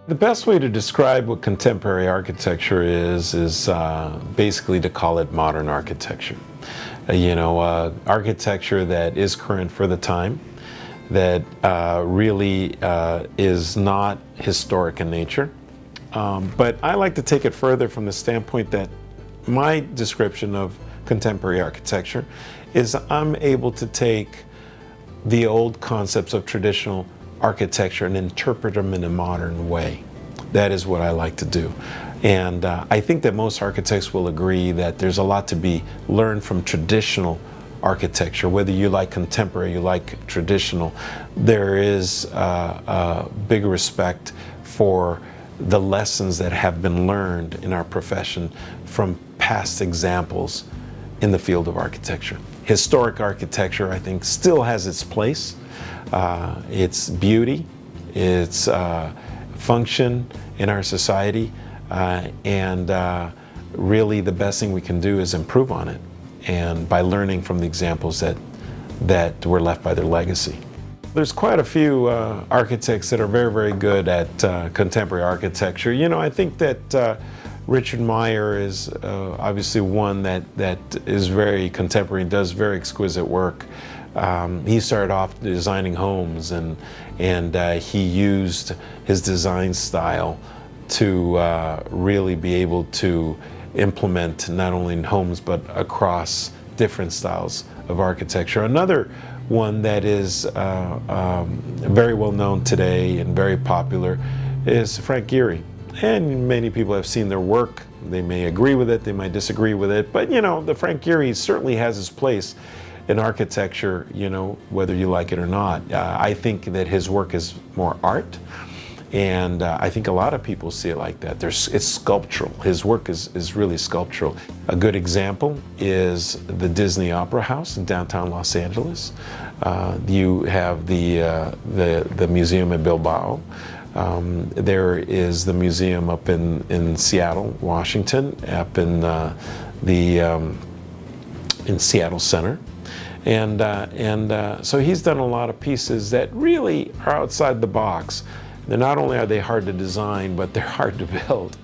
The best way to describe what contemporary architecture is basically to call it modern architecture. Architecture that is current for the time, that really is not historic in nature. But I like to take it further from the standpoint that my description of contemporary architecture is I'm able to take the old concepts of traditional architecture and interpret them in a modern way. That is what I like to do. And I think that most architects will agree that there's a lot to be learned from traditional architecture. Whether you like contemporary, you like traditional, there is a big respect for the lessons that have been learned in our profession from past examples in the field of architecture. Historic architecture, I think, still has its place. Its beauty, its function in our society, and really the best thing we can do is improve on it, and by learning from the examples that were left by their legacy. There's quite a few architects that are very, very good at contemporary architecture. I think that Richard Meyer is obviously one that is very contemporary and does very exquisite work. He started off designing homes, and he used his design style to really be able to implement not only in homes but across different styles of architecture. Another one that is very well known today and very popular is Frank Gehry. And many people have seen their work. They may agree with it, they might disagree with it, but the Frank Gehry certainly has his place in architecture, whether you like it or not. I think that his work is more art, and I think a lot of people see it like that. It's sculptural. His work is really sculptural. A good example is the Disney Opera House in downtown Los Angeles. You have the museum in Bilbao. There is the museum up in Seattle, Washington, up in Seattle Center. So he's done a lot of pieces that really are outside the box. Not only are they hard to design, but they're hard to build.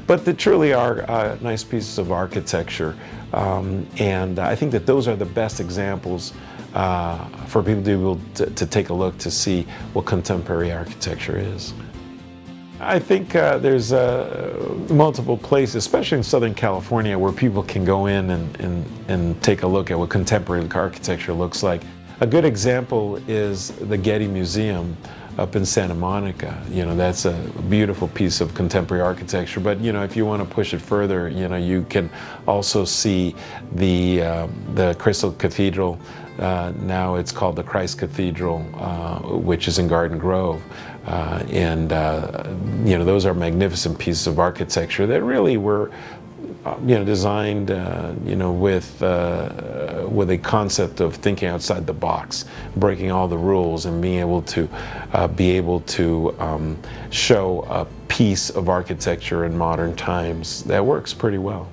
But they truly are nice pieces of architecture. And I think that those are the best examples for people to be able to take a look to see what contemporary architecture is. I think there's multiple places, especially in Southern California, where people can go in and take a look at what contemporary architecture looks like. A good example is the Getty Museum up in Santa Monica. That's a beautiful piece of contemporary architecture. But if you want to push it further, you can also see the Christ Cathedral. Now it's called the Christ Cathedral, which is in Garden Grove. Those are magnificent pieces of architecture that really were designed with a concept of thinking outside the box, breaking all the rules, and being able to show a piece of architecture in modern times that works pretty well.